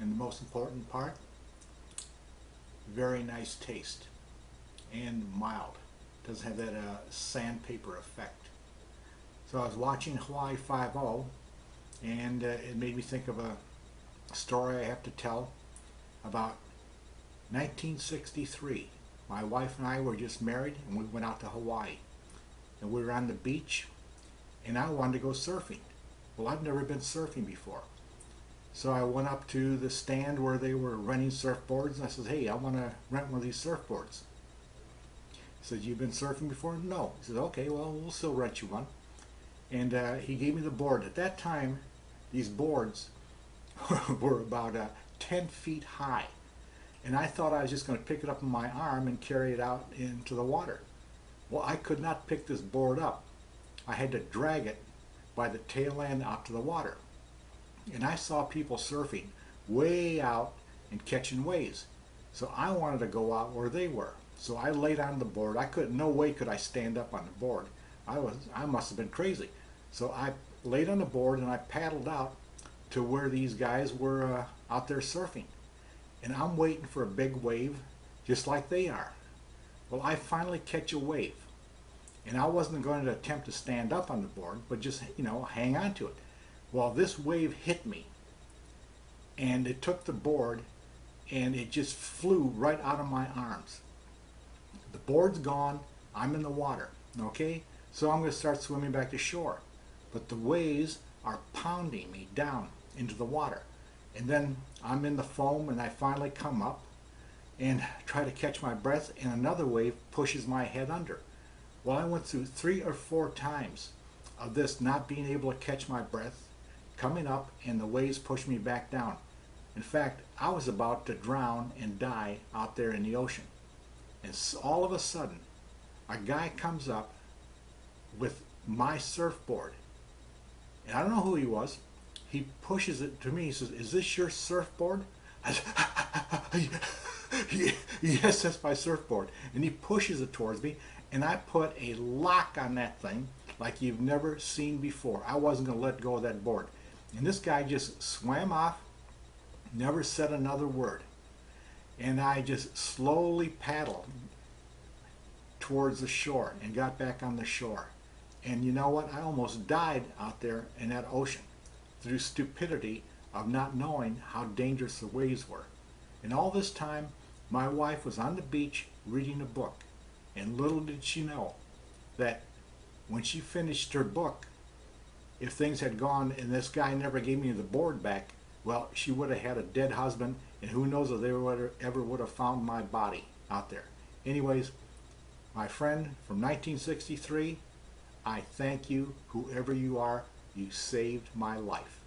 and the most important part, very nice taste and mild. Doesn't have that sandpaper effect. So I was watching Hawaii 5-0, and it made me think of a story I have to tell about 1963. My wife and I were just married, and we went out to Hawaii. And we were on the beach, and I wanted to go surfing. Well, I've never been surfing before. So I went up to the stand where they were renting surfboards, and I said, hey, I want to rent one of these surfboards. He said, you've been surfing before? No. He said, okay, well, we'll still rent you one. And he gave me the board. At that time, these boards were about 10 feet high. And I thought I was just going to pick it up in my arm and carry it out into the water. Well, I could not pick this board up. I had to drag it by the tail end out to the water. And I saw people surfing way out and catching waves. So I wanted to go out where they were. So I laid on the board. No way could I stand up on the board. I must have been crazy. So I laid on the board and I paddled out to where these guys were out there surfing. And I'm waiting for a big wave just like they are. Well, I finally catch a wave. And I wasn't going to attempt to stand up on the board, but just, hang on to it. Well, this wave hit me. And it took the board and it just flew right out of my arms. The board's gone. I'm in the water. Okay? So I'm going to start swimming back to shore. But the waves are pounding me down into the water. And then I'm in the foam and I finally come up and try to catch my breath, and another wave pushes my head under. Well, I went through 3 or 4 times of this not being able to catch my breath, coming up, and the waves pushed me back down. In fact, I was about to drown and die out there in the ocean. And all of a sudden, a guy comes up with my surfboard. And I don't know who he was. He pushes it to me. He says, is this your surfboard? I said, yes, that's my surfboard. And he pushes it towards me, and I put a lock on that thing like you've never seen before. I wasn't going to let go of that board. And this guy just swam off, never said another word. And I just slowly paddled towards the shore and got back on the shore. And you know what? I almost died out there in that ocean through stupidity of not knowing how dangerous the waves were. And all this time, my wife was on the beach reading a book. And little did she know that when she finished her book, if things had gone and this guy never gave me the board back, well, she would have had a dead husband, and who knows if they ever would have found my body out there. Anyways, my friend from 1963, I thank you, whoever you are. You saved my life.